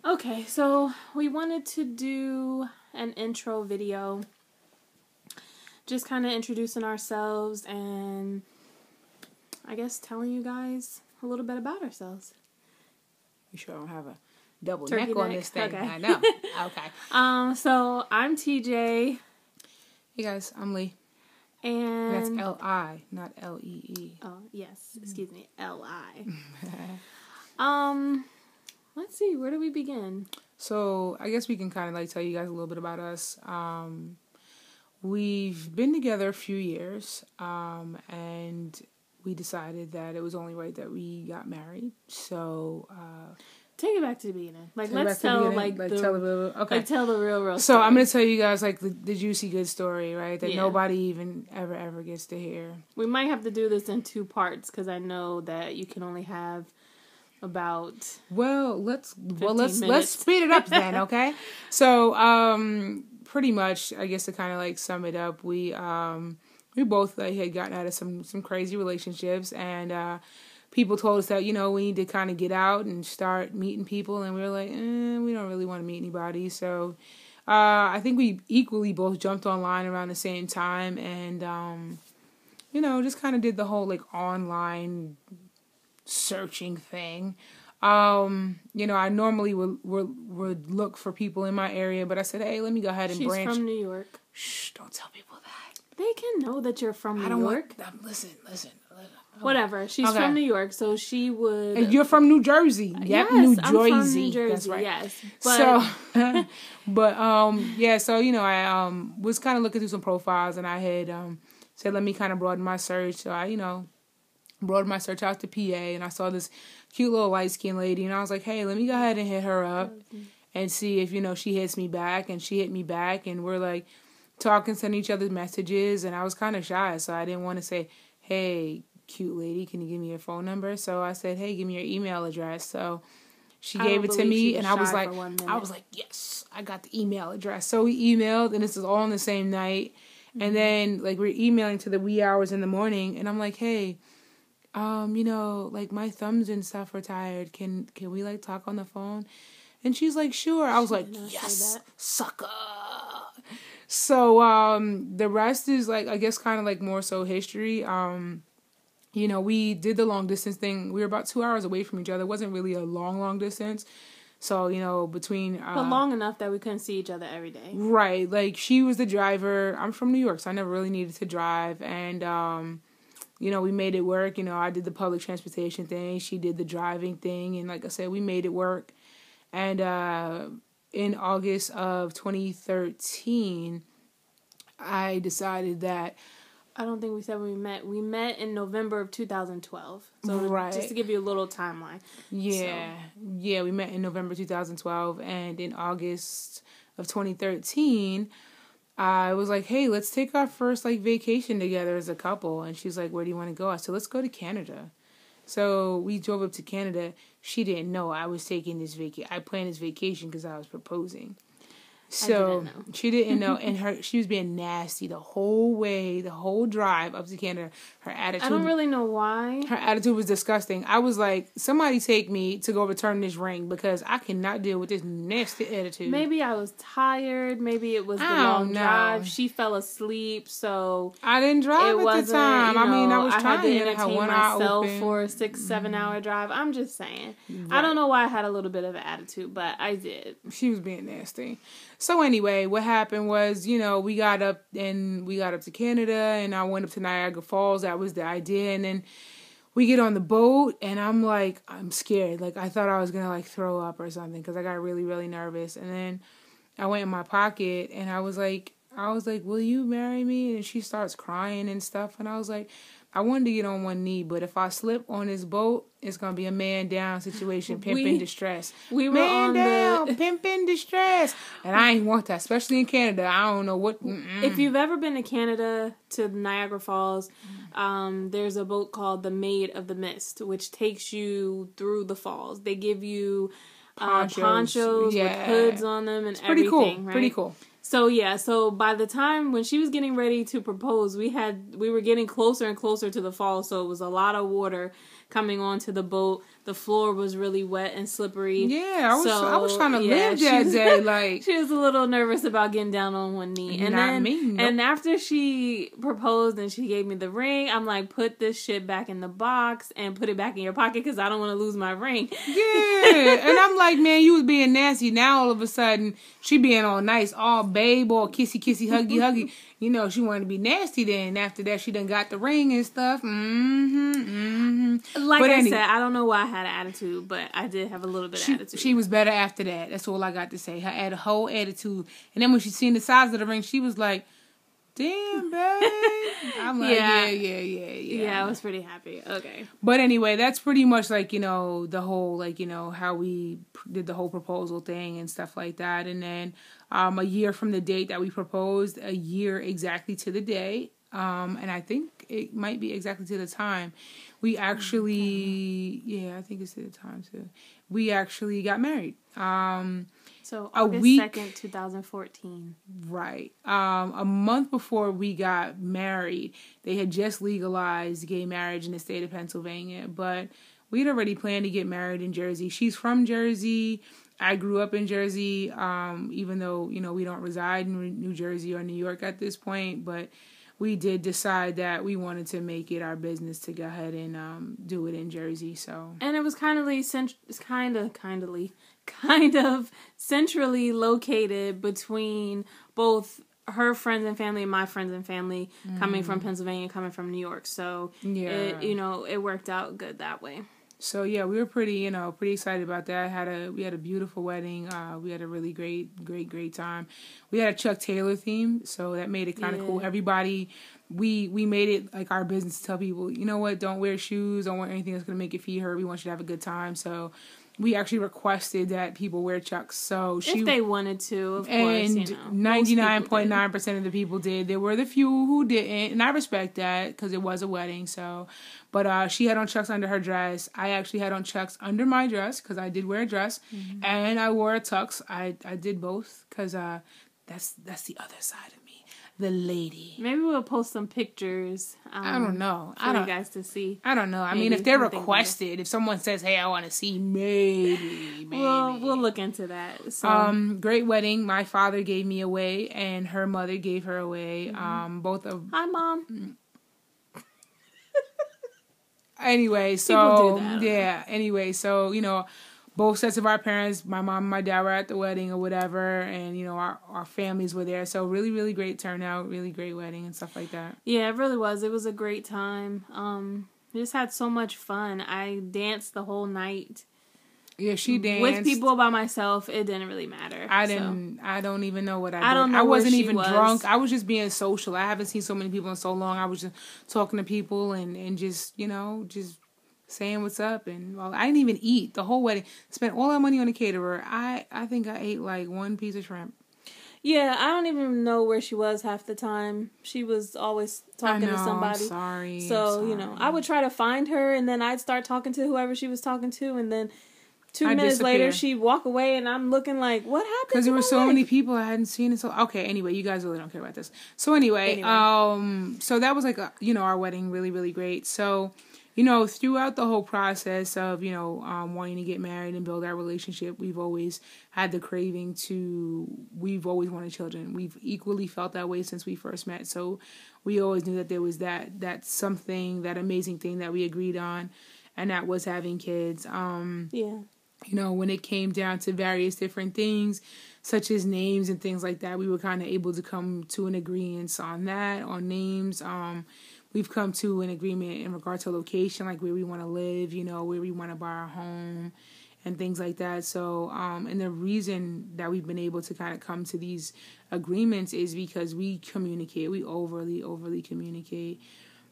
Okay, so we wanted to do an intro video, just kind of introducing ourselves and I guess telling you guys a little bit about ourselves. You sure I don't have a double Turkey neck on neck? this thing? Okay. I know. Okay. So I'm TJ. Hey guys, I'm Lee. And that's L-I, not L-E-E. Oh, yes. Excuse me. L-I. Let's see. Where do we begin? So, I guess we can kind of like tell you guys a little bit about us. We've been together a few years, and we decided that it was only right that we got married. So, take it back to the beginning. Like, let's tell, tell the real story. So, I'm going to tell you guys, like, the juicy good story, right? That Yeah. nobody even ever gets to hear. We might have to do this in 2 parts, because I know that you can only have about let's minutes. speed it up then, okay? So, pretty much, I guess to kind of, like, sum it up, we both, like, had gotten out of some crazy relationships, and, people told us that, we need to kind of get out and start meeting people, and we were like, we don't really want to meet anybody. So I think we equally both jumped online around the same time, and, just kind of did the whole, like, online searching thing. I normally would look for people in my area, but I said, hey, let me go ahead and branch. She's from New York. Shh, don't tell people that. They can know that you're from New York. Listen. Whatever. She's from New York, so she would. And you're from New Jersey. Yep, yes, New I'm Jersey. from New Jersey. That's right. Yes. So, I was kind of looking through some profiles, and I had said, let me kind of broaden my search. So I, broadened my search out to PA, and I saw this cute little light-skinned lady, and I was like, hey, let me go ahead and hit her up and see if, she hits me back. And she hit me back, and we're like talking, sending each other messages, and I was kind of shy, so I didn't want to say, hey, cute lady, can you give me your phone number? So I said, hey, give me your email address. So she gave it to me, and I was like, yes, I got the email address. So we emailed, and this is all on the same night. Mm-hmm. And then, like, we're emailing to the wee hours in the morning, and I'm like, hey, like, my thumbs and stuff are tired. Can we, like, talk on the phone? And she's like, sure. I was like, yes, sucker. So, the rest is, like, I guess kind of, like, more so history. We did the long distance thing. We were about 2 hours away from each other. It wasn't really a long distance. So, between... but long enough that we couldn't see each other every day. Right. Like, she was the driver. I'm from New York, so I never really needed to drive. And, we made it work. I did the public transportation thing. She did the driving thing. And like I said, we made it work. And in August of 2013, I decided that... I don't think we said when we met. We met in November of 2012. So right. Just to give you a little timeline. Yeah. So. Yeah, we met in November 2012. And in August of 2013... I was like, hey, let's take our first, like, vacation together as a couple. And she's like, where do you want to go? I said, let's go to Canada. So we drove up to Canada. She didn't know I was taking this vacation. I planned this vacation because I was proposing. So she didn't know. And she was being nasty the whole way, the whole drive up to Canada. Her attitude. I don't really know why. Her attitude was disgusting. I was like, somebody take me to go return this ring because I cannot deal with this nasty attitude. Maybe I was tired. Maybe it was the long drive. She fell asleep, so I didn't drive at the time. I was trying to entertain myself for a 6-7 hour drive. I'm just saying. Right. I don't know why I had a little bit of an attitude, but I did. She was being nasty. So anyway, what happened was, we got up to Canada, and I went up to Niagara Falls. That was the idea. And then we get on the boat, and I'm like, I'm scared. Like, I thought I was going to, like, throw up or something because I got really, really nervous. And then I went in my pocket, and I was like, will you marry me? And she starts crying and stuff. And I was like, I wanted to get on one knee, but if I slip on this boat, it's going to be a man down situation, pimp in distress. We were man on down, pimp in distress. And I ain't want that, especially in Canada. I don't know what... If you've ever been to Canada, to Niagara Falls, there's a boat called the Maid of the Mist, which takes you through the falls. They give you ponchos with hoods on them and everything. Pretty cool. Right? Pretty cool. So by the time when she was getting ready to propose, we were getting closer and closer to the fall, so it was a lot of water coming onto the boat. The floor was really wet and slippery. Yeah, I was trying to live that day. Like, she was a little nervous about getting down on one knee. And after she proposed and she gave me the ring, I'm like, put this shit back in the box and put it back in your pocket because I don't want to lose my ring. Yeah, and I'm like, man, you was being nasty. Now all of a sudden she being all nice, all babe, all kissy, kissy, huggy, huggy. You know, she wanted to be nasty then. After that, she done got the ring and stuff. Like I said, I don't know why I had an attitude, but I did have a little bit of attitude. She was better after that. That's all I got to say. Her whole attitude. And then when she seen the size of the ring, she was like, damn, babe. I'm like, yeah. Yeah, I was pretty happy. Okay. But anyway, that's pretty much like, you know, the whole, like, you know, how we did the whole proposal thing and stuff like that. And then a year from the date that we proposed, a year exactly to the day, and I think it might be exactly to the time, we actually, I think it's to the time too, we actually got married. So August 2nd, 2014. Right. A month before we got married, they had just legalized gay marriage in the state of Pennsylvania, but we'd already planned to get married in Jersey. She's from Jersey. I grew up in Jersey, even though, you know, we don't reside in New Jersey or New York at this point, but we did decide that we wanted to make it our business to go ahead and do it in Jersey. So, and it was kind of centrally located between both her friends and family and my friends and family, coming from Pennsylvania, coming from New York. So it worked out good that way. So yeah, we were pretty excited about that. We had a beautiful wedding. We had a really great time. We had a Chuck Taylor theme, so that made it kind of cool. Everybody, we made it like our business to tell people, you know what, don't wear shoes, don't wear anything that's gonna make your feet hurt. We want you to have a good time. So we actually requested that people wear Chucks. So if they wanted to, of course, and 99.9% of the people did. There were the few who didn't, and I respect that because it was a wedding. So, but she had on Chucks under her dress. I actually had on Chucks under my dress because I did wear a dress, and I wore a tux. I did both because that's the other side of me. The lady. Maybe we'll post some pictures. I don't know. For you guys to see. I don't know. I mean, if they're requested, if someone says, "Hey, I want to see," maybe. We'll look into that. So. Great wedding. My father gave me away, and her mother gave her away. Both of. Hi, Mom. Anyway, so Anyway, so both sets of our parents, my mom and my dad were at the wedding or whatever, and our families were there. So really, really great turnout, really great wedding and stuff like that. Yeah, it really was. It was a great time. We just had so much fun. I danced the whole night. Yeah, she danced with people by myself. It didn't really matter. I don't even know what I did. I don't know. I wasn't even drunk. I was just being social. I haven't seen so many people in so long. I was just talking to people and just just saying what's up, and I didn't even eat the whole wedding. Spent all that money on a caterer. I think I ate like one piece of shrimp. Yeah, I don't even know where she was half the time. She was always talking to somebody. I'm sorry. I would try to find her, and then I'd start talking to whoever she was talking to, and then 2 minutes later she'd walk away, and I'm looking like, what happened? Because there were so many people I hadn't seen. And so anyway, you guys really don't care about this. So anyway. So that was like our wedding, really, really great. So. Throughout the whole process of, wanting to get married and build our relationship, we've always had the craving we've always wanted children. We've equally felt that way since we first met. So we always knew that there was that that amazing thing that we agreed on, and that was having kids. When it came down to various different things, such as names and things like that, we were kind of able to come to an agreement on names. We've come to an agreement in regard to location, like where we want to live, where we want to buy our home and things like that. So, and the reason that we've been able to kind of come to these agreements is because we communicate. We overly communicate.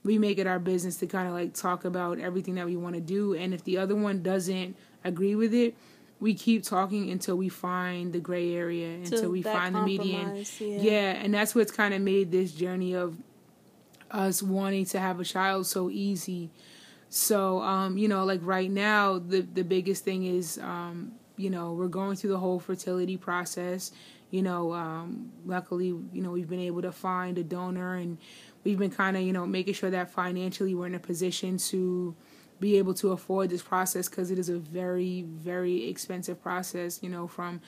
We make it our business to kind of like talk about everything that we want to do. And if the other one doesn't agree with it, we keep talking until we find the gray area, until we find the median. Yeah, and that's what's kind of made this journey of us wanting to have a child so easy. So, like right now, the biggest thing is we're going through the whole fertility process. Luckily, we've been able to find a donor, and we've been kind of, making sure that financially we're in a position to be able to afford this process, because it is a very, very expensive process, from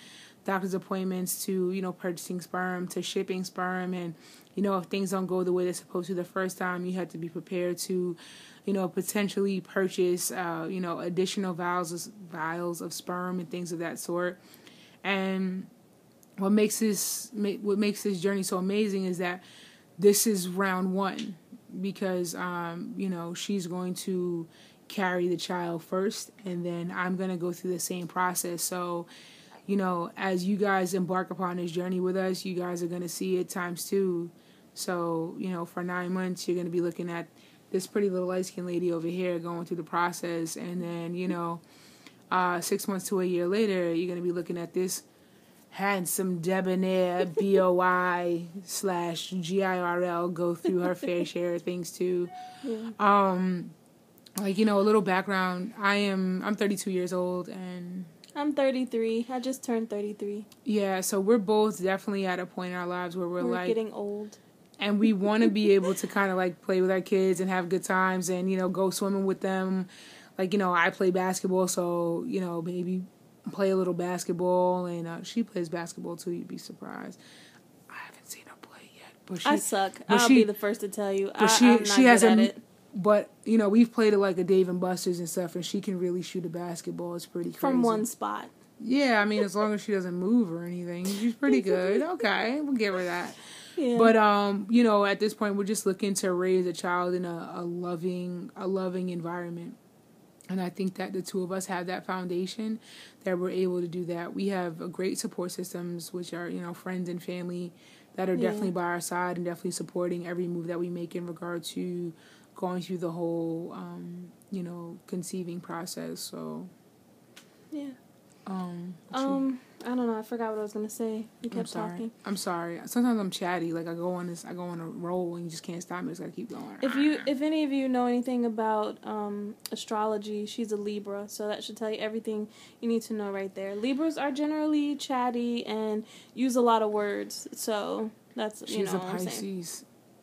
doctor's appointments to, purchasing sperm to shipping sperm. And, if things don't go the way they're supposed to the first time, you have to be prepared to, potentially purchase, additional vials of sperm and things of that sort. And what makes this journey so amazing is that this is round one, because, she's going to carry the child first, and then I'm going to go through the same process. So, as you guys embark upon this journey with us, you guys are going to see it times two. So, for 9 months, you're going to be looking at this pretty little light-skinned lady over here going through the process. And then, 6 months to a year later, you're going to be looking at this handsome, debonair, BOI/GIRL go through her fair share of things too. Yeah. A little background. I'm 32 years old, and I'm 33. I just turned 33. Yeah, so we're both definitely at a point in our lives where we're getting old. And we want to be able to kind of play with our kids and have good times and, go swimming with them. I play basketball, so, maybe play a little basketball. And she plays basketball too, you'd be surprised. I haven't seen her play yet. But I suck. I'll be the first to tell you. I'm not good at it. But, we've played at a Dave and Buster's and stuff, and she can really shoot a basketball. It's pretty crazy. From one spot. Yeah, as long as she doesn't move or anything, she's pretty good. Okay, we'll give her that. Yeah. But, at this point, we're just looking to raise a child in a loving environment. And I think that the two of us have that foundation, that we're able to do that. We have a great support systems, which are, friends and family that are definitely by our side and definitely supporting every move that we make in regard to going through the whole, conceiving process. So, yeah. I don't know. I forgot what I was gonna say. You kept talking. I'm sorry. Sometimes I'm chatty. I go on a roll and you just can't stop me. I just gotta keep going. If any of you know anything about astrology, she's a Libra, so that should tell you everything you need to know right there. Libras are generally chatty and use a lot of words, so that's she's a what I'm saying.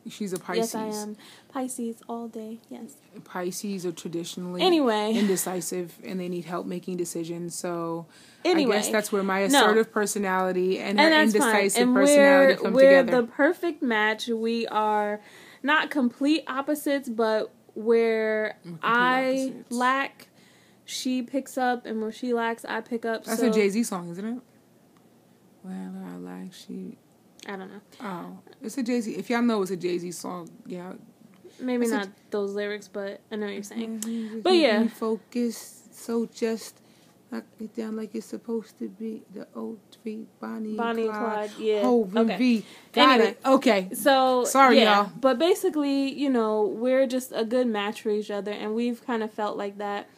She's a Pisces. Yes, I am. Pisces all day, yes. Pisces are traditionally indecisive, and they need help making decisions. So I guess that's where my assertive personality and her indecisive personality come together. We're the perfect match. We are not complete opposites, but where I lack, she picks up, and where she lacks, I pick up. That's a Jay-Z song, isn't it? Well, I lack, she... I don't know. Oh, it's a Jay-Z. If y'all know it's a Jay-Z song, yeah. Maybe not those lyrics, but I know what you're saying. But yeah. Focus, so just knock it down like it's supposed to be. The O3, Bonnie and Clyde. Yeah. Okay. Got it. Okay. So, sorry, y'all. But basically, we're just a good match for each other, and we've kind of felt like that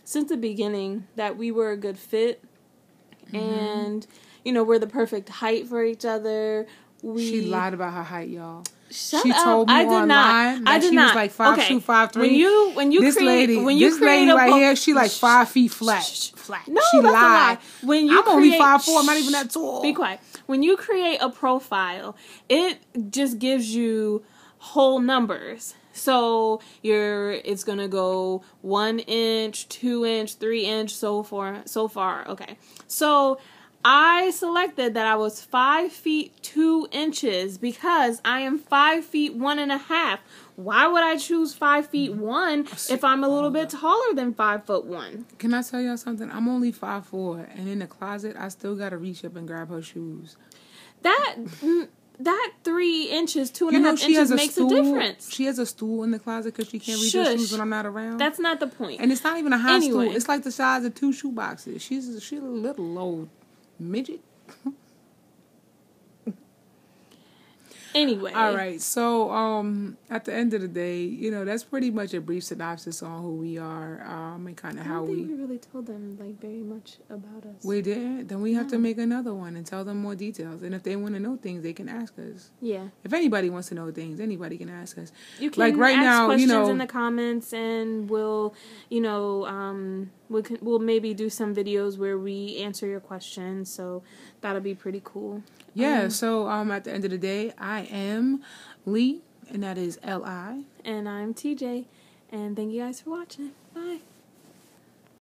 since the beginning, that we were a good fit. Mm-hmm. And... we're the perfect height for each other. She lied about her height, y'all. She told me online that she was 5'2", 5'3". When you this lady right here, she 5 feet flat. Flat. No, she that's lied. A lie. I'm only 5'4". I'm not even that tall. Be quiet. When you create a profile, it just gives you whole numbers. So it's gonna go 1 inch, 2 inch, 3 inch, so far. Okay. So I selected that I was 5 feet 2 inches because I am 5 feet 1.5. Why would I choose 5 feet 1 if I'm a little bit taller than 5'1"? Can I tell y'all something? I'm only 5'4", and in the closet, I still gotta reach up and grab her shoes. That 3 inches, 2.5 inches makes a difference. She has a stool in the closet because she can't reach her shoes when I'm not around. That's not the point. And it's not even a high stool. It's like the size of 2 shoe boxes. She's a little old midget. Anyway. All right. So, at the end of the day, that's pretty much a brief synopsis on who we are, and kind of how we... I don't think we really told them, very much about us. We did? Then we have to make another one and tell them more details. And if they want to know things, they can ask us. Yeah. If anybody wants to know things, anybody can ask us. You can ask questions in the comments, and we'll, we'll maybe do some videos where we answer your questions, so that'll be pretty cool. Yeah, so at the end of the day, I am Lee, and that is Li. And I'm TJ, and thank you guys for watching.